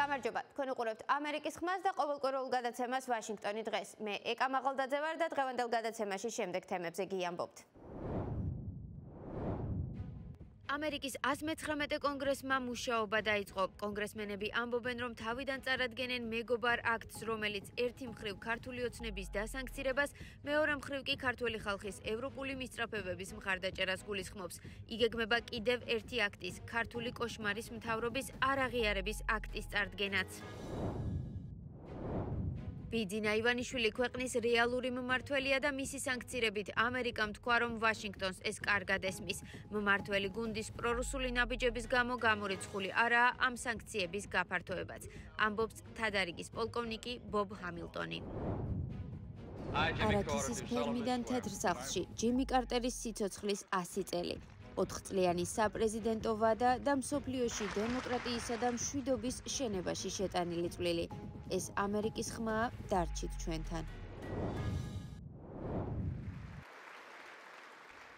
გამარჯობა, თქვენ უყურებთ ამერიკის ხმას და ყოველკვირეულ გადაცემას ვაშინგტონი დღეს. მე ეკა მაღალდაძე ვარ და დღევანდელ გადაცემაში შემდეგ თემებზე გიამბობთ. ამერიკის 119 კონგრესმა მუშაობა დაიწყო. კონგრესმენები ამბობენ, რომ თავიდან წარადგენენ მეგობარ აქტს, რომელიც ერთი მხრივ ქართული ოცნების დასანქცირებას, მეორე მხრივ კი ქართველი ხალხის ევროპული მისწრაფებების მხარდაჭერას გულისხმობს. იგეგმება კიდევ ერთი აქტის, ქართული კოშმარის მთავრობის არაღიარების აქტის წარდგენაც. ბიძინა ივანიშვილი ქვეყნის რეალური მმართველია და მისი სანქცირებით ამერიკამ თქვა, რომ ვაშინგტონს ეს კარგად ესმის. მმართველი გუნდის პრორუსული ნაბიჯების გამო გამორიცხული არაა ამ სანქციების გაფართოებაც. ამბობს თადარიგის პოლკოვნიკი ბობ ჰამილტონი. არაქისის ფერმიდან თეთრ სახლში ჯიმი კარტერის სიცოცხლის 100 წელი. 4-წლიანი საპრეზიდენტო ვადა და მსოფლიოში დემოკრატიისა და მშვიდობის შენებაში შეტანილი წვლილი. ეს ამერიკის ხმაა, დარჩით ჩვენთან.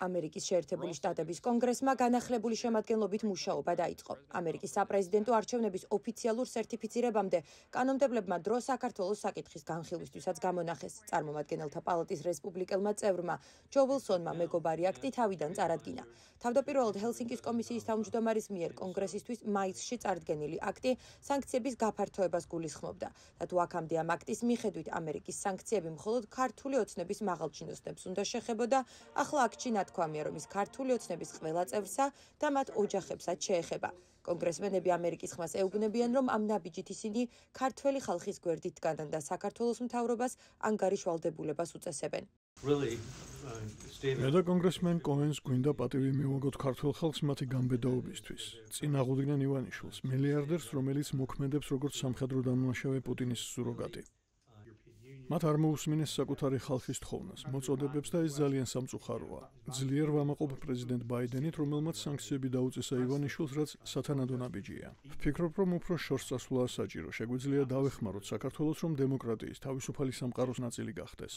ამერიკის შეერთებული შტატების კონგრესმა განახლებული შემადგენლობით მუშაობა დაიწყო. ამერიკის საპრეზიდენტო არჩევნების ოფიციალურ სერტიფიცირებამდე კანონმდებლებმა დრო საქართველოს საკითხის განხილვისთვისაც გამონახეს. წარმომადგენელთა პალატის რესპუბლიკელმა წევრმა ჯო ვილსონმა მეგობარი აქტი თავიდან წარადგინა. თავდაპირველად ჰელსინკის კომისიის თავმჯდომარის მიერ კონგრესისთვის მაისში წარდგენილი აქტი სანქციების გაფართოებას გულისხმობდა და თუ აქამდე ამ აქტის მიხედვით ამერიკის სანქციები მხოლოდ ქართული ოცნების მაღალჩინოსნებს უნდა შეხებოდა, ახლა აქტში თქვამია, რომ ის ქართული ოცნების ყველა წევრსა და მათ ოჯახებსაც შეეხება. კონგრესმენები ამერიკის ხმას ეუბნებიან, რომ ამ ნაბიჯით ისინი ქართველი ხალხის გვერდით დგანან და საქართველოს მთავრობას ანგარიშვალდებულებას უწესებენ. მე და კონგრესმენ კოენს გვინდა პატივი მივაგოთ ქართულ ხალხს მათი გამბედაობისთვის. წინ აღუდგნენ ივანიშვილს, მილიარდერს, რომელიც მოქმედებს როგორც სამხედრო დამნაშავე პუტინის სუროგატი. მათ არ მოусმინეს საკუთარი ხალხის თხოვნას, მოწოდებებს და ეს ძალიან სამწუხაროა. ძლიერ ვამაყობ პრეზიდენტ ბაიდენით, რომელმაც სანქციები დაუწესა ივანიშვილს, რაც სათანადო ნაბიჯია. ვფიქრობ, რომ უფრო შორს წასვლაა საჭირო. შეგვიძლია დავეხმაროთ საქართველოს, რომ დემოკრატიის თავისუფალი სამყაროს ნაწილი გახდეს.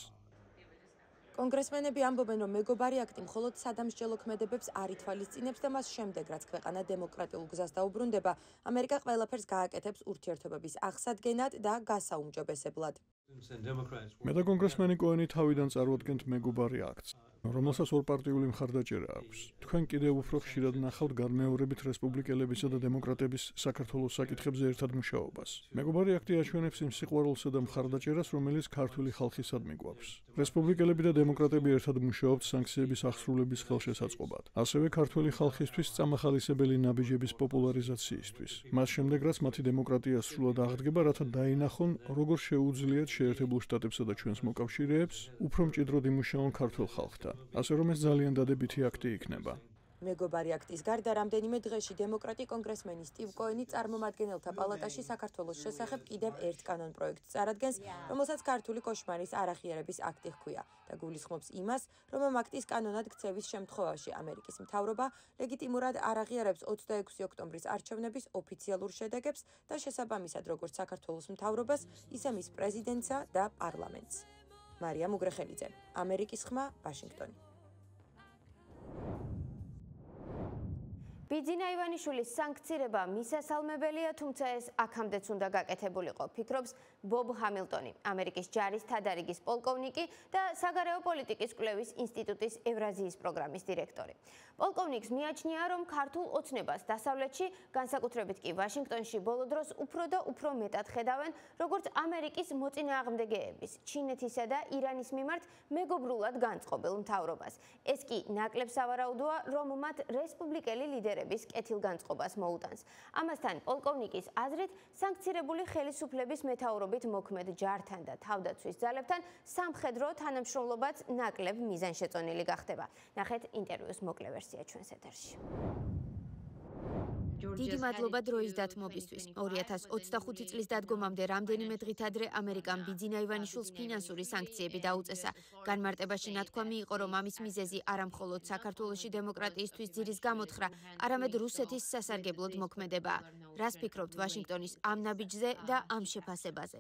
კონგრესმენები ამბობენ, რომ მეგობარი აქტი მხოლოდ სადამსჯელო ქმედებებს არ ითვალისწინებს და მას შემდეგ, რაც ქვეყანა დემოკრატიულ გზას დაუბრუნდება, ამერიკა ყველაფერს გააკეთებს ურთიერთობების აღსადგენად და გასაუმჯობესებლად. მე და კონგრესმენი კოენი თავიდან წარუდგენთ მეგობარი აქტს, რომელსაც ორპარტიული მხარდაჭერა აქვს. თქვენ კიდევ უფრო ხშირად ნახავთ განმეორებით რესპუბლიკელებისა და დემოკრატების საქართველოს საკითხებზე ერთად მუშაობას. მეგობარი აქტი აჩვენებს იმ სიყვარულსა და მხარდაჭერას, რომელიც ქართული ხალხისადმი გვაქვს. რესპუბლიკელები და დემოკრატები ერთად მუშაობთ სანქციების აღსრულების ხელშესაწყობად. ასევე ქართული ხალხისთვის წამახალისებელი ნაბიჯების პოპულარიზაციისთვის. მას შემდეგ, რაც მათი დემოკრატია სრულად აღდგება, რათა დაინახონ, როგორ შეუძლიათ შეერთებულ შტატებსა და ჩვენს მოკავშირეებს უფრო მჭიდროდ იმუშაონ ქართულ ხალხთან. ასე რომ ეს ძალიან დადებითი აქტი იქნება. მეგობარი აქტის გარდა რამდენიმე დღეში დემოკრატი კონგრესმენი სტივ კოენი წარმომადგენელთა პალატაში საქართველოს შესახებ კიდევ ერთ კანონპროექტს წარადგენს, რომელსაც ქართული კოშმარის არაღიარების აქტი ჰქვია და გულისხმობს იმას, რომ ამ აქტის კანონად ქცევის შემთხვევაში ამერიკის მთავრობა ლეგიტიმურად არაღიარებს 26 ოქტომბრის არჩევნების ოფიციალურ შედეგებს და შესაბამისად როგორც საქართველოს მთავრობას, ისე მის პრეზიდენტსა და პარლამენტს. მარია მუგრეხელიძე, ამერიკის ხმა, ვაშინგტონი. ბიძინა ივანიშვილის სანქცირება მისასალმებელია, თუმცა ეს აქამდეც უნდა გაკეთებულიყო, ფიქრობს ბობ ჰამილტონი, ამერიკის ჯარის თადარიგის პოლკოვნიკი და საგარეო პოლიტიკის კვლევის ინსტიტუტის ევრაზიის პროგრამის დირექტორი. პოლკოვნიკს მიაჩნია, რომ ქართულ ოცნებას დასავლეთში, განსაკუთრებით კი ვაშინგტონში ბოლო დროს უფრო და უფრო მეტად ხედავენ, როგორც ამერიკის მოწინააღმდეგეების, ჩინეთისა და ირანის მიმართ მეგობრულად განწყობილ მთავრობას. ეს კი ნაკლებ სავარაუდოა, რომ მათ რესპუბლიკელი ლიდერების კეთილგანწყობას მოუტანს. ამასთან პოლკოვნიკის აზრით, სანქცირებული ხელისუფლების მეთაურობით მოქმედ ჯართან და თავდაცვის ძალებთან სამხედრო თანამშრომლობაც ნაკლებ მიზანშეწონილი გახდება. ნახეთ ინტერვიუს მოკლე ვერსია ჩვენს ეთერში. დიდი მადლობა დროის დათმობისთვის. 2025 წლის დადგომამდე რამდენიმე დღით ადრე ამერიკამ ბიძინა ივანიშვილს ფინანსური სანქციები დაუწესა. განმარტებაში ნათქვამი იყო, რომ ამის მიზეზი არა მხოლოდ საქართველოში დემოკრატიისთვის ძირის გამოთხრა, არამედ რუსეთის სასარგებლოდ მოქმედებაა. რას ფიქრობთ ვაშინგტონის ამ ნაბიჯზე და ამ შეფასებაზე?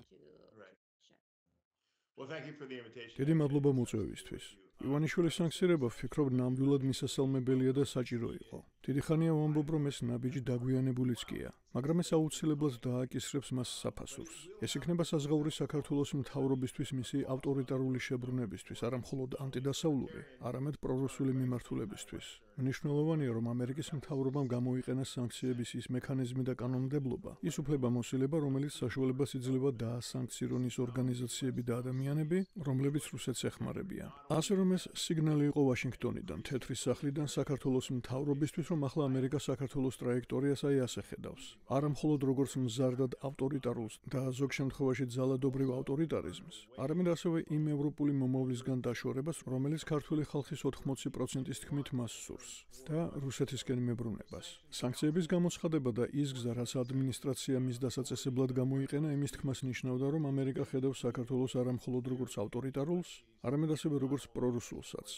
დიდი მადლობა მოწვევისთვის. ივანიშვილის სანქცირება ვფიქრობ ნამდვილად მისასალმებელია და საჭირო იყო. დიდი ხანია ვამბობ, რომ ეს ნაბიჯი დაგვიანებულიც კია, მაგრამ ეს აუცილებლად დააკისრებს მას საფასურს. ეს იქნება საზღაური საქართველოს მთავრობისთვის მისი ავტორიტარული შებრუნებისთვის, არა მხოლოდ ანტიდასავლური, არამედ პრორუსული მიმართულებისთვის. მნიშვნელოვანია, რომ ამერიკის მთავრობამ გამოიყენა სანქციების ის მექანიზმი და კანონმდებლობა, ის უფლებამოსილება, რომელიც საშუალებას იძლევა დაასანქცირონ ის ორგანიზაციები და ადამიანები, რომლებიც რუსეთს ეხმარებიან. ასე რომ ეს სიგნალი იყო ვაშინგტონიდან, თეთრი სახლიდან საქართველოს მთავრობისთვის, რომ ახლა ამერიკა საქართველოს ტრაექტორიას აი ასე ხედავს. არა მხოლოდ როგორც მზარდად ავტორიტარულს და ზოგ შემთხვევაში ძალადობრივ ავტორიტარიზმს, არამედ ასევე იმ ევროპული მომავლისგან დაშორებას, რომელიც ქართული ხალხის 80%-ის თქმით მას სურს და რუსეთისკენ მებრუნებას. სანქციების გამოცხადება და ის გზა, რაც ადმინისტრაცია მის დასაწესებლად გამოიყენა, იმის თქმას ნიშნავდა, რომ ამერიკა ხედავს საქართველოს არა მხოლოდ როგორც ავტორიტარულს, არამედ ასევე როგორც პრორუსულსაც.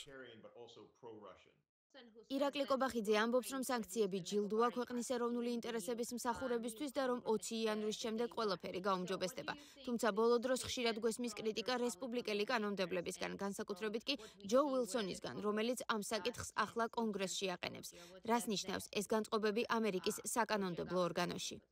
ირაკლი კობახიძე ამბობს, რომ სანქციები ჯილდოა ქვეყნის ეროვნული ინტერესების მსახურებისთვის და რომ 20 იანვრის შემდეგ ყველაფერი გაუმჯობესდება. თუმცა ბოლო დროს ხშირად გვესმის კრიტიკა რესპუბლიკელი კანონმდებლებისგან, განსაკუთრებით კი ჯო უილსონისგან, რომელიც ამ საკითხს ახლა კონგრესში აყენებს. რას ნიშნავს ეს განწყობები ამერიკის საკანონმდებლო ორგანოში?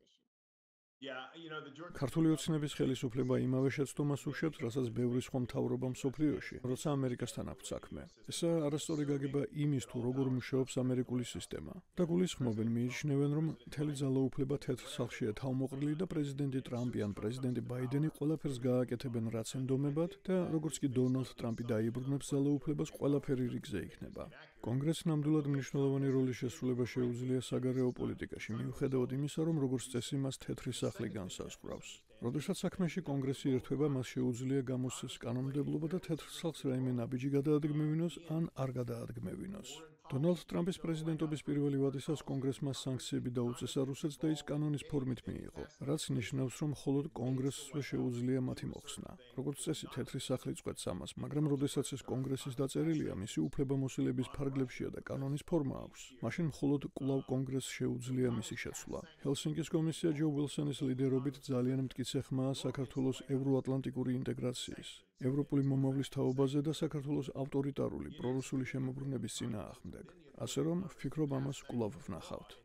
ქართული ოცნების ხელისუფლება იმავე შეცდომას უშვებს, რასაც ბევრი სხვა მთავრობა მსოფლიოში, როცა ამერიკასთან აქვთ საქმე. ესა არასწორი გაგება იმის თუ როგორ მუშაობს ამერიკული სისტემა. და გულისხმობენ, მიიჩნევენ, რომ მთელი ძალაუფლება თეთრ სახლშია თავმოყრილი და პრეზიდენტი ტრამპი ან პრეზიდენტი ბაიდენი ყველაფერს გააკეთებენ რაც ენდომებად და როგორც კი დონალდ ტრამპი დაიბრუნებს ძალაუფლებას, ყველაფერი რიგზე იქნება. კონგრესს ნამდვილად მნიშვნელოვანი როლის შესრულება შეუძლია საგარეო პოლიტიკაში, მიუხედავად იმისა, რომ როგორც წესი მას თეთრი სახლი განსაზღვრავს. როდესაც საქმეში კონგრესი ერთვება, მას შეუძლია გამოსცეს კანონმდებლობა და თეთრ სახლს რაიმე ნაბიჯი გადაადგმევინოს ან არ გადაადგმევინოს. დონალდ ტრამპის პრეზიდენტობის პირველი ვადისას კონგრესმა სანქციები დაუწესა რუსეთს და ის კანონის ფორმით მიიღო, რაც ნიშნავს, რომ მხოლოდ კონგრესსვე შეუძლია მათი მოხსნა. როგორც წესი, თეთრი სახლი წყვეტს ამას, მაგრამ როდესაც ეს კონგრესის დაწერილია, მისი უფლებამოსილების ფარგლებშია და კანონის ფორმა აქვს, მაშინ მხოლოდ კვლავ კონგრესს შეუძლია მისი შეცვლა. ჰელსინკის კომისია ჯო უილსონის ლიდერობით ძალიან მტკიცე ხმაა საქართველოს ევროატლანტიკური ინტეგრაციის, ევროპული მომავლის თაობაზე და საქართველოს ავტორიტარული პრორუსული შემოbrunების წინააღმდეგ. ასე რომ, ვფიქრობ, ამას კვლავ ვნახავთ.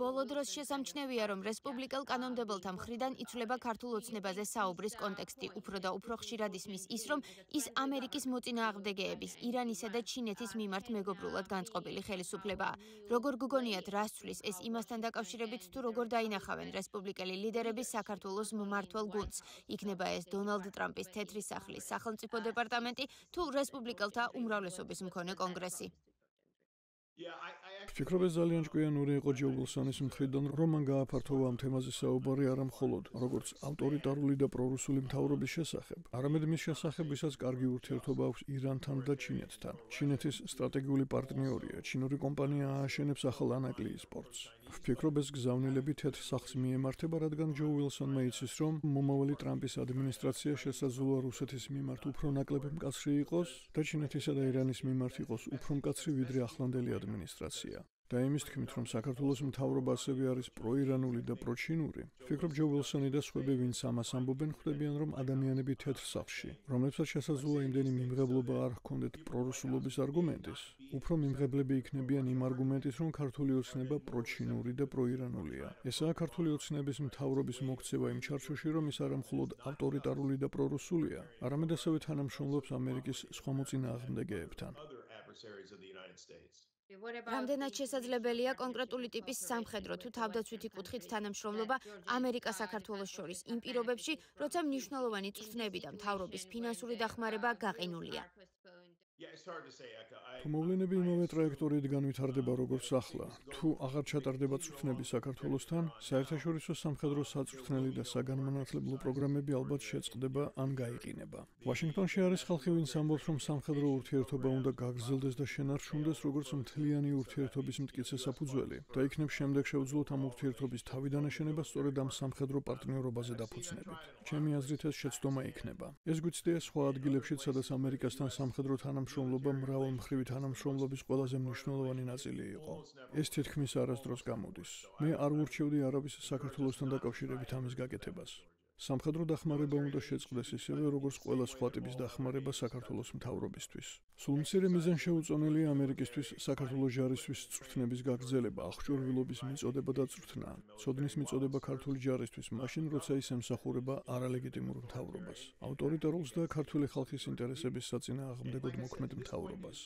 ბოლო დროს შესამჩნევია, რომ რესპუბლიკელ კანონმდებელთა მხრიდან იცვლება ქართულ ოცნებაზე საუბრის კონტექსტი, უფრო და უფრო ხშირად ისმის ის, რომ ის ამერიკის მოწინააღმდეგეების, ირანისა და ჩინეთის მიმართ მეგობრულად განწყობილი ხელისუფლებაა. როგორ გგონიათ, რას ცვლის ეს იმასთან დაკავშირებით, თუ როგორ დაინახავენ რესპუბლიკელი ლიდერები საქართველოს მმართველ გუნდს? იქნება ეს დონალდ ტრამპის თეთრი სახლის სახელმწიფო დეპარტამენტი თუ რესპუბლიკელთა უმრავლესობის მქონე კონგრესი? ვფიქრობ, ეს ძალიან ჭკვიანური იყო ჯო უილსონის მხრიდან, რომ მან გააფართოვა ამ თემაზე საუბარი არა მხოლოდ როგორც ავტორიტარული და პრორუსული მთავრობის შესახებ, არამედ მის შესახებ, ვისაც კარგი ურთიერთობა აქვს ირანთან და ჩინეთთან. ჩინეთის სტრატეგიული პარტნიორია, ჩინური კომპანია ააშენებს ახალ ანაკლიის პორტს. ვფიქრობ, ეს გზავნილები თეთრ სახლს მიემართება, რადგან ჯო უილსონმა იცის, რომ მომავალი ტრამპის ადმინისტრაცია შესაძლოა რუსეთის მიმართ უფრო ნაკლებ მკაცრი იყოს და ჩინეთისა და ირანის მიმართ იყოს უფრო მკაცრი, ვიდრე ახლანდელი ადმინისტრაცია. და იმის თქმით, რომ საქართველოს მთავრობა ასევე არის პროირანული და პროჩინური, ვფიქრობ, ჯო უილსონი და სხვები, ვინც ამას ამბობენ, ხვდებიან, რომ ადამიანები თეთრ სახლში, რომლებსაც შესაძლოა იმდენი მიმღებლობა არ ჰქონდეთ პრორუსულობის არგუმენტის, უფრო მიმღებლები იქნებიან იმ არგუმენტის, რომ ქართული ოცნება პროჩინური და პროირანულია. ესაა ქართული ოცნების მთავრობის მოქცევა იმ ჩარჩოში, რომ ის არა მხოლოდ ავტორიტარული და პრორუსულია, არამედ ასევე თანამშრომლობს ამერიკის სხვა მოწინააღმდეგეებთან. რამდენად შესაძლებელია კონკრეტული ტიპის სამხედრო თუ თავდაცვითი კუთხით თანამშრომლობა ამერიკა-საქართველოს შორის იმ პირობებში, როცა მნიშვნელოვანი წვრთნები და მთავრობის ფინანსური დახმარება გაყინულია? თუ მოვლენები იმავე ტრაექტორიით განვითარდება როგორც ახლა, თუ აღარ ჩატარდება წვრთნები საქართველოსთან, საერთაშორისო სამხედრო საწვრთნელი და საგანმანათლებლო პროგრამები ალბათ შეწყდება ან გაიყინება. ვაშინგტონში არის ხალხი, ვინც ამბობს, რომ სამხედრო ურთიერთობა უნდა გაგრძელდეს და შენარჩუნდეს როგორც მთლიანი ურთიერთობის მტკიცე საფუძველი და იქნებ შემდეგ შევძლოთ ამ ურთიერთობის თავიდანაშენება სწორედ ამ სამხედრო პარტნიორობაზე დაფუძნებით. ჩემი აზრით, ეს შეცდომა იქნება. ეს გვიცდია სხვა ადგილებშიც, სადაც ამერიკასთან სამხედრო თანამშრომლობა მრავალმხრივი თანამშრომლობის ყველაზე მნიშვნელოვანი ნაწილი იყო. ეს თითქმის არასდროს გამოდის. მე არ ვურჩევდი არავის საქართველოსთან დაკავშირებით ამის გაკეთებას. სამხედრო დახმარება უნდა შეწყდეს ისევე, როგორც ყველა სხვა ტიპის დახმარება საქართველოს მთავრობისთვის. სულ მცირე მიზანშეუწონელია ამერიკისთვის საქართველოს ჯარისთვის წვრთნების გაგრძელება, აღჭურვილობის მიწოდება და წვრთნა. ცოდნის მიწოდება ქართული ჯარისთვის, მაშინ როცა ის ემსახურება არალეგიტიმურ მთავრობას, ავტორიტარულს და ქართული ხალხის ინტერესების საწინააღმდეგოდ მოქმედ მთავრობას.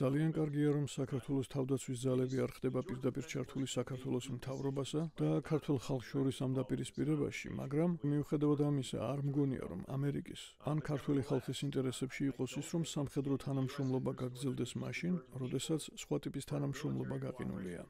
ძალიან კარგია, რომ საქართველოს თავდაცვის ძალები არ ხდება პირდაპირ ჩართული საქართველოს მთავრობასა და ქართულ ხალხს შორის ამ დაპირისპირებაში, მაგრამ მიუხედავად ამისა, არ მგონია, რომ ამერიკის ან ქართული ხალხის ინტერესებში იყოს ის, რომ სამხედრო თანამშრომლობა გაგრძელდეს მაშინ, როდესაც სხვა ტიპის თანამშრომლობა გაყინულია.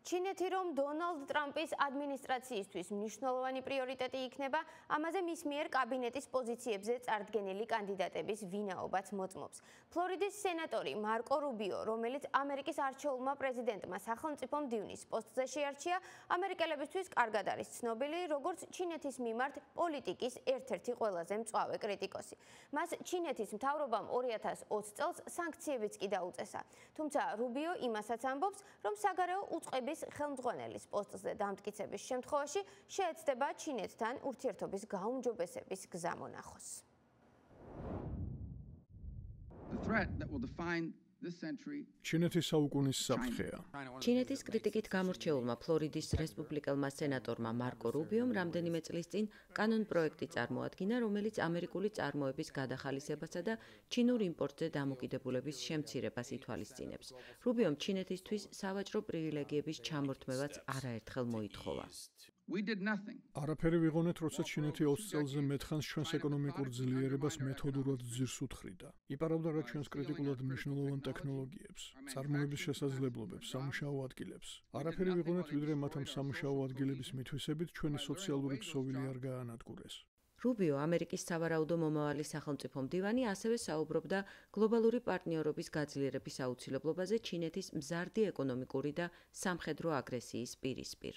ჩინეთი რომ დონალდ ტრამპის ადმინისტრაციისთვის მნიშვნელოვანი პრიორიტეტი იქნება, ამაზე მის მიერ კაბინეტის პოზიციებზე წარდგენილი კანდიდატების ვინაობაც მოწმობს. ფლორიდის სენატორი მარკო რუბიო, რომელიც ამერიკის არჩეულმა პრეზიდენტმა სახელმწიფო მდივნის პოსტზე შეარჩია, ამერიკელებისთვის კარგად არის ცნობილი, როგორც ჩინეთის მიმართ პოლიტიკის ერთ-ერთი ყველაზე მწვავე კრიტიკოსი. მას ჩინეთის მთავრობამ 2020 წელს სანქციებიც კი დაუწესა. თუმცა რუბიო იმასაც ამბობს, რომ საგარეო უწყების ხელმძღვანელის პოსტზე დამტკიცების შემთხვევაში შეეცდება ჩინეთთან ურთიერთობის გაუმჯობესების გზა მონახოს. ჩინეთის საუკუნის საფრთხეა. ჩინეთის კრიტიკით გამორჩეულმა ფლორიდის რესპუბლიკელმა სენატორმა მარკო რუბიომ რამდენიმე წლის წინ კანონპროექტი წარმოადგინა, რომელიც ამერიკული წარმოების გადახალისებასა და ჩინურ იმპორტზე დამოკიდებულების შემცირებას ითვალისწინებს. რუბიომ ჩინეთისთვის სავაჭრო პრივილეგიების ჩამორთმევაც არაერთხელ მოითხოვა. არაფერი ვიღონეთ, როცა ჩინეთი 20 წელზე მეთხანს ჩვენს ეკონომიკურ ძლიერებას მეთოდურად ძირს უთხრიდა. იპარავდა რა ჩვენს კრიტიკულად მნიშვნელოვან ტექნოლოგიებს, წარმოების შესაძლებლობებს, სამუშაო ადგილებს. არაფერი ვიღონეთ, ვიდრე მათ ამ სამუშაო ადგილების მითვისებით ჩვენი სოციალური ქსოვილი არ გაანადგურეს. რუბიო, ამერიკის სავარაუდო მომავალი სახელმწიფო მდივანი, ასევე საუბრობდა გლობალური პარტნიორობის გაძლიერების აუცილებლობაზე ჩინეთის მზარდი ეკონომიკური და სამხედრო აგრესიის პირისპირ.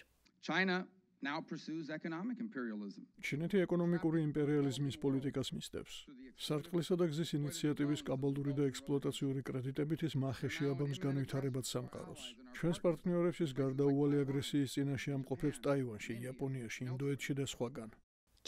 ჩინეთი ეკონომიკური იმპერიალიზმის პოლიტიკას მისდევს. სარტყლისა და გზის ინიციატივის კაბალდური და ექსპლუატაციური კრედიტებით ის მახეში აბამს განვითარებად სამყაროს. ჩვენს პარტნიორებს ის გარდაუვალი აგრესიის წინაშე ამყოფებს ტაივანში, იაპონიაში, ინდოეთში და სხვაგან.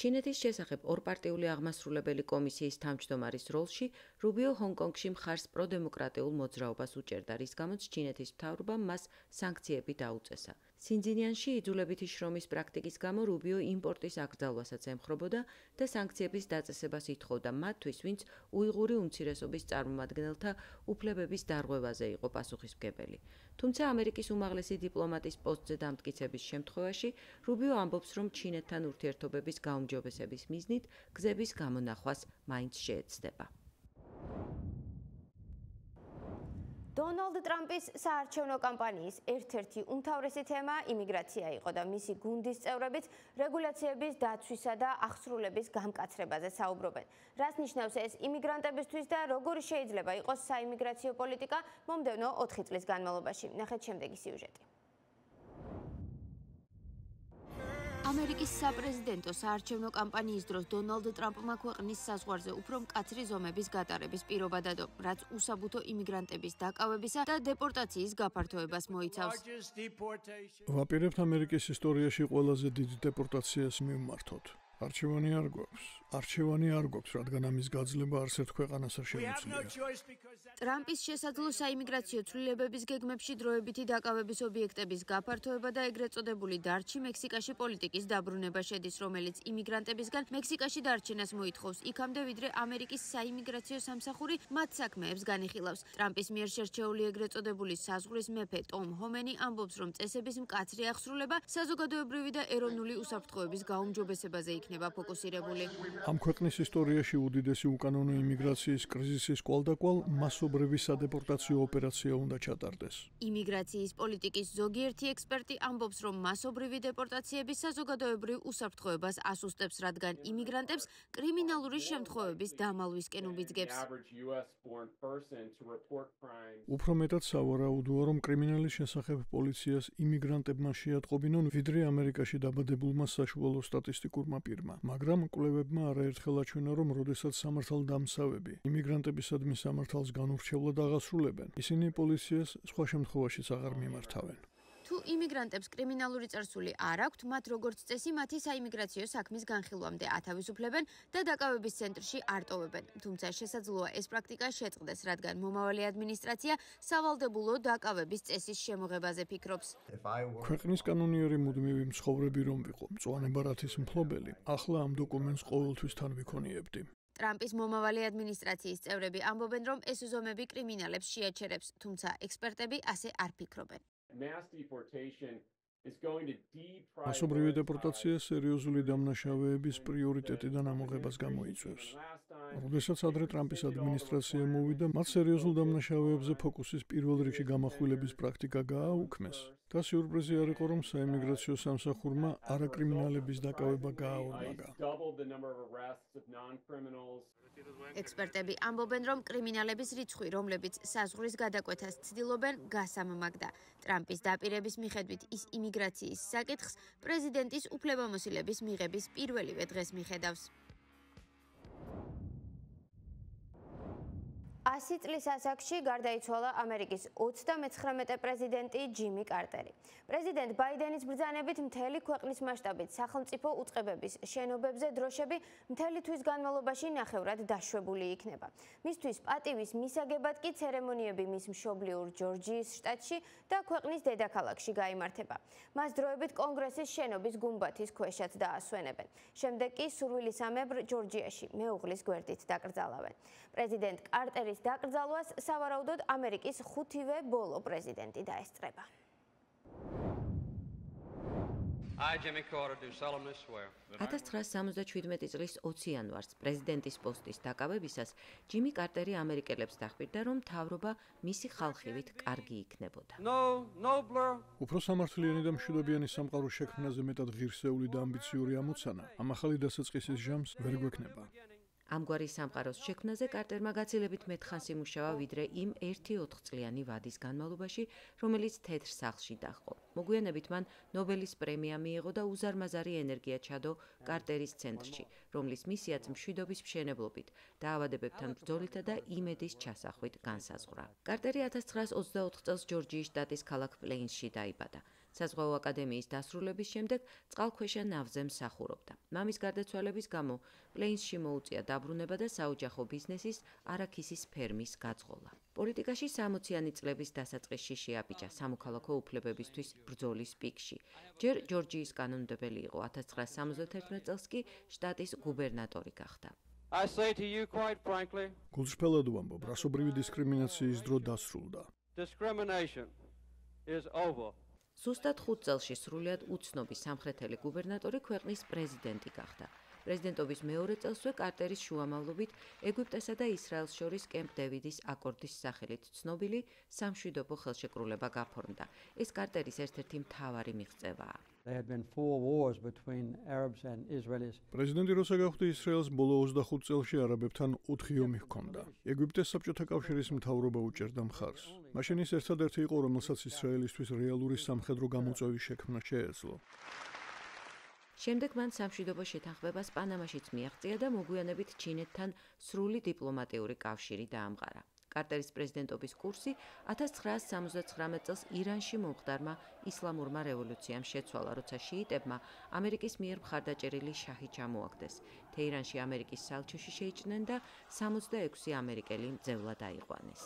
ჩინეთის შესახებ ორპარტიული აღმასრულებელი კომისიის თავმჯდომარის როლში რუბიო ჰონკონგში მხარს პროდემოკრატიულ მოძრაობას უჭერდა, რის გამოც ჩინეთის მთავრობამ მას სანქციები დაუწესა. სინძინიანში იძულებითი შრომის პრაქტიკის გამო რუბიო იმპორტის აკრძალვასაც ემხრობოდა და სანქციების დაწესებას ითხოვდა მათთვის, ვინც უიღური უმცირესობის წარმომადგენელთა უფლებების დარღვევაზე იყო პასუხისმგებელი. თუმცა ამერიკის უმაღლესი დიპლომატის პოსტზე დამტკიცების შემთხვევაში რუბიო ამბობს, რომ ჩინეთთან ურთიერთობების გაუმჯობესების მიზნით გზების გამონახვას მაინც შეეცდება. დონალდ ტრამპის საარჩევნო კამპანიის ერთ-ერთი უმთავრესი თემა იმიგრაცია იყო და მისი გუნდის წევრებიც რეგულაციების დაცვისა და აღსრულების გამკაცრებაზე საუბრობენ. რას ნიშნავს ეს იმიგრანტებისთვის და როგორი შეიძლება იყოს საიმიგრაციო პოლიტიკა მომდევნო 4 წლის განმავლობაში? ნახეთ შემდეგი სიუჟეტი. ამერიკის საპრეზიდენტო საარჩევნო კამპანიის დროს დონალდ ტრამპმა ქვეყნის საზღვარზე უფრო მკაცრი ზომების გატარების პირობა დადო, რაც უსაბუთო იმიგრანტების დაკავებისა და დეპორტაციის გაფართოებას მოიცავს. ვაპირებთ ამერიკის ისტორიაში ყველაზე დიდ დეპორტაციას მივმართოთ. არჩევანი არ გვაქვს, რადგან ამის გაძლება არც ერთ ქვეყანას არ შეუძლია. ტრამპის შესაძლო საიმიგრაციო ცვლილებების გეგმებში დროებითი დაკავების ობიექტების გაფართოება და ეგრეთ წოდებული დარჩი მექსიკაში პოლიტიკის დაბრუნება შედის, რომელიც იმიგრანტებისგან მექსიკაში დარჩენას მოითხოვს, იქამდე ვიდრე ამერიკის საიმიგრაციო სამსახური მათ საქმეებს განიხილავს. ტრამპის მიერ შერჩეული ეგრეთ წოდებული საზღვრის მეფე ტომ ჰომენი ამბობს, რომ წესების მკაცრი აღსრულება საზოგადოებრივი და ეროვნული უსაფრთხოების გაუმჯობესებაზე იქნება ფოკუსირებული. ამ ქვეყნის ისტორიაში უდიდესი უკანონო იმიგრაციის კრიზისის კვალდაკვალ მასობრივი სადეპორტაციო ოპერაცია უნდა ჩატარდეს. იმიგრაციის პოლიტიკის ზოგიერთი ექსპერტი ამბობს, რომ მასობრივი დეპორტაციები საზოგადოებრივ უსაფრთხოებას ასუსტებს, რადგან იმიგრანტებს კრიმინალური შემთხვევების დამალვისკენ უბიძგებს. უფრო მეტად სავარაუდოა, რომ კრიმინალის შესახებ პოლიციას იმიგრანტებმა შეატყობინონ, ვიდრე ამერიკაში დაბადებულმა საშუალო სტატისტიკურმა პირმა. მაგრამ კვლევებმა არაერთხელ აჩვენა, რომ როდესაც სამართალდამცავები იმიგრანტებისადმი სამართალს განურჩევლად აღასრულებენ, ისინი პოლიციას სხვა შემთხვევაშიც აღარ მიმართავენ. თუ თუ იმიგრანტებს კრიმინალური წარსული არ აქვთ, მათ როგორც წესი მათი საიმიგრაციო საქმის განხილვამდე ათავისუფლებენ და დაკავების ცენტრში არტოვებენ. თუმცა შესაძლოა ეს პრაქტიკა შეწყდეს, რადგან მომავალი ადმინისტრაცია სავალდებულო დაკავების წესის შემოღებაზე ფიქრობს. ქვეყნის კანონიერი მუდმივი მცხოვრები რომ ვიყო, მწვანე ბარათის მფლობელი, ახლა ამ დოკუმენტს ყოველთვის თან ვიქონიებდი. ტრამპის მომავალი ადმინისტრაციის წევრები ამბობენ, რომ ეს ზომები კრიმინალებს შეაჩერებს, თუმცა ექსპერტები ასე არ ფიქრობენ. მასობრივი დეპორტაცია სერიოზული დამნაშავეების პრიორიტეტიდან ამოღებას გამოიწვევს. როდესაც ადრე ტრამპის ადმინისტრაცია მოვიდა, მათ სერიოზულ დამნაშავეებზე ფოკუსის პირველ რიგში გამახვილების პრაქტიკა გააუქმეს. და სიურპრიზი არ იყო, რომ საიმიგრაციო სამსახურმა არაკრიმინალების დაკავება გააორმაგა. ექსპერტები ამბობენ, რომ კრიმინალების რიცხვი, რომლებიც საზღვრის გადაკვეთას ცდილობენ, გასამმაგდა. ტრამპის დაპირების მიხედვით ის იმიგრაციის საკითხს პრეზიდენტის უფლებამოსილების მიღების პირველივე დღეს მიხედავს. 100 წლის ასაკში გარდაიცვალა ამერიკის 39 პრეზიდენტი ჯიმი კარტერი. პრეზიდენტ ბაიდენის ბრძანებით მთელი ქვეყნის მასშტაბით სახელმწიფო უწყებების შენობებზე დროშები მთელი თვის განმავლობაში ნახევრად დაშვებული იქნება. მისთვის პატივის მისაგებად კი ცერემონიები მის მშობლიურ ჯორჯიის შტატში და ქვეყნის დედაქალაქში გაიმართება. მას დროებით კონგრესის შენობის გუმბათის ქვეშაც დაასვენებენ. შემდეგ კი სურვილისამებრ ჯორჯიაში მეუღლის გვერდით დაკრძალავენ. პრეზიდენტ კარტერის დაკრძალვას სავარაუდოდ ამერიკის 5-ვე ბოლო პრეზიდენტი დაესწრება. I, Jimmy Carter, do solemnly swear. 1977 წლის 20 იანვარს პრეზიდენტის პოსტის დაკავებისას ჯიმი კარტერი ამერიკელებს დახვირდა, რომ მთავრობა მისი ხალხივით კარგი იქნებოდა. უფრო სამართლიანი და მშვიდობიანი სამყაროს შექმნაზე მეტად ღირსეული და ამბიციური ამოცანა ამ ახალი დასაწყისის ჟამს ვერ გვექნება. ამგვარი სამყაროს შექმნაზე კარტერმა გაცილებით მეტ ხანს იმუშავა, ვიდრე იმ 1-4 წლიანი ვადის განმავლობაში, რომელიც თეთრ სახლში დაჰყო. მოგვიანებით მან ნობელის პრემია მიიღო და უზარმაზარი ენერგია ჩადო კარტერის ცენტრში, რომლის მისიაც მშვიდობის მშენებლობით, დაავადებებთან ბრძოლითა და იმედის ჩასახვით განსაზღვრა. კარტერი 1924 წელს ჯორჯიის შტატის ქალაქ პლეინსში დაიბადა. საზღვაო აკადემიის დასრულების შემდეგ წყალქვეშა ნავზე მსახურობდა. მამის გარდაცვალების გამო პლეინსში მოუწია დაბრუნება და საოჯახო ბიზნესის არაქისის ფერმის გაძღოლა. პოლიტიკაში 60-იანი წლების დასაწყისში შეაბიჯა სამოქალაქო უფლებებისთვის ბრძოლის პიკში. ჯერ ჯორჯიის კანონმდებელი იყო, 1971 წელს კი შტატის გუბერნატორი გახდა. I say to you quite frankly, გულწრფელად ვამბობ, რასობრივი დისკრიმინაციის დრო დასრულდა. discrimination is over. ზუსტად 5 წელში სრულიად უცნობი სამხრეთელი გუბერნატორი ქვეყნის პრეზიდენტი გახდა. პრეზიდენტობის მეორე წელსვე კარტერის შუამავლობით ეგვიპტესა და ისრაელს შორის კემპ დევიდის აკორდის სახელით ცნობილი სამშვიდობო ხელშეკრულება გაფორმდა. ეს კარტერის ერთ-ერთი მთავარი მიღწევაა. There had been 4 wars between Arabs and Israelis. პრეზიდენტი როცა გახდა ისრაელს ბოლო 25 წელში არაბებთან 4 ომი ჰქონდა. ეგვიპტეს საბჭოთა კავშირის მთავრობა უჭერდა მხარს. მაშინ ის ერთადერთი იყო, რომელსაც ისრაელისთვის რეალური სამხედრო გამოწვევის შექმნა შეეძლო. შემდეგ მან სამშვიდობო შეთანხმებას პანამაშიც მიაღწია და მოგვიანებით ჩინეთთან სრული დიპლომატიური კავშირი დაამყარა. კარტერის პრეზიდენტობის კურსი 1979 წელს ირანში მომხდარმა ისლამურმა რევოლუციამ შეცვალა, როცა შიიტებმა ამერიკის მიერ მხარდაჭერილი შაჰი ჩამოაგდეს. თეირანში ამერიკის სალჩუში შეიჭრნენ და 66 ამერიკელი მძევლად აიყვანეს.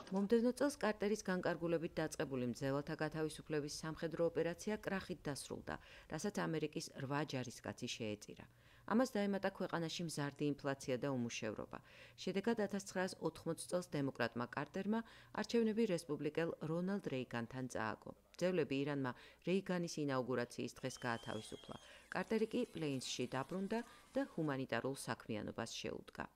მომდევნო წელს კარტერის განკარგულებით დაწყებული მძევლთა გათავისუფლების სამხედრო ოპერაცია კრახით დასრულდა, რასაც ამერიკის 8 ჯარისკაცი შეეწირა. ამას დაემატა ქვეყანაში მზარდი ინფლაცია და უმუშევრობა. შედეგად 1980 წელს დემოკრატმა კარტერმა არჩევნები რესპუბლიკელ რონალდ რეიგანთან წააგო. მძევლები ირანმა რეიგანის ინაუგურაციის დღეს გაათავისუფლა. კარტერი კი პლეინსში დაბრუნდა და ჰუმანიტარულ საქმიანობას შეუდგა.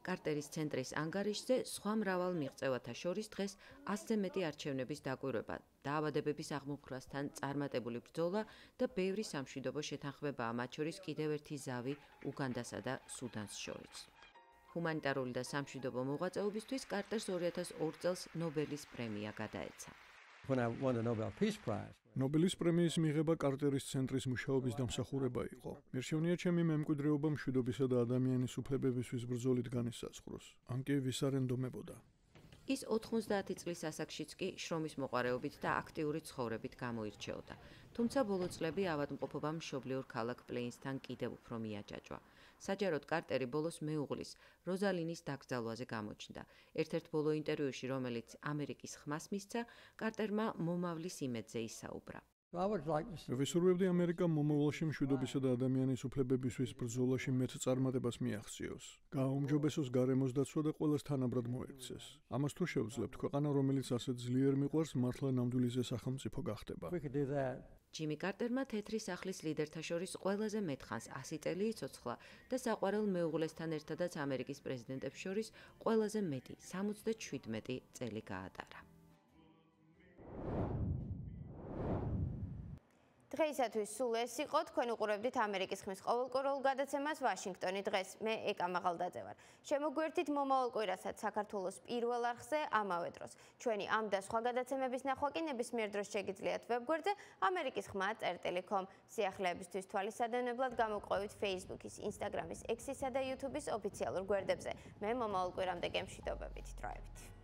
კარტერის ცენტრის ანგარიშზე სხვა მრავალ მიღწევათა შორის დღეს 100-ზე მეტი არჩევნების დაკვირვება, დაავადებების აღმოფხვრასთან წარმატებული ბრძოლა და ბევრი სამშვიდობო შეთანხმებაა, მათ შორის კიდევ ერთი ზავი უგანდასა და სუდანს შორის. ჰუმანიტარული და სამშვიდობო მოღვაწეობისთვის კარტერს 2002 წელს ნობელის პრემია გადაეცა. When I won the Nobel Peace Prize, ნობელის პრემიის მიღება კარტერის ცენტრის მუშაობის დამსახურება იყო. მერჩევნია ჩემი მემკვიდრეობა მშვიდობისა და ადამიანის უფლებებისთვის ბრძოლით განისაზღვროს. ან კი ვის არ ენდომებოდა. ის 90 წლის ასაკშიც კი შრომის მოყვარეობით და აქტიური ცხოვრებით გამოირჩეოდა. თუმცა ბოლო წლები ავადმყოფობა მშობლიურ ქალაქ პლეინსთან კიდევ უფრო მიაჯაჭვა. საჯაროდ კარტერი ბოლოს მეუღლის, როზალინის დაკრძალვაზე გამოჩნდა. ერთ-ერთ ბოლო ინტერვიუში, რომელიც ამერიკის ხმას მისცა, კარტერმა მომავლის იმედზე ისაუბრა. ვისურვებდი ამერიკამ მომავალში მშვიდობისა და ადამიანის უფლებებისთვის ბრძოლაში მეტ წარმატებას მიაღწიოს. გააუმჯობესოს გარემოს დაცვა და ყველას თანაბრად მოექცეს. ამას თუ შევძლებთ, ქვეყანა, რომელიც ასეთ ძლიერ მიყვარს, მართლა ნამდვილიზე სახელმწიფო გახდება. ჯიმი კარტერმა თეთრი სახლის ლიდერთა შორის ყველაზე მეტხანს 100 წელი იცოცხლა და საყვარელ მეუღლესთან ერთადაც ამერიკის პრეზიდენტებს შორის ყველაზე მეტი 77 წელი გაატარა. დღეისათვის სულ ეს იყო. თქვენ უყურებდით ამერიკის ხმის ყოველკვირეულ გადაცემას ვაშინგტონი. დღეს მე ეკა მაღალდაძე ვარ. შემოგვერთით მომავალ კვირასაც საქართველოს პირველ არხზე ამავე დროს. ჩვენი ამ და სხვა გადაცემების ნახვა კი ნებისმიერ დროს შეგიძლიათ ვებგვერდზე amerikis.com. სიახლეებისთვის თვალისადევნებლად გამოგყვევით Facebook-ის, Instagram-ის, X-ისა და YouTube-ის ოფიციალურ გვერდებზე. მე მომავალ კვირამდე გემშვიდობებით. დროებით.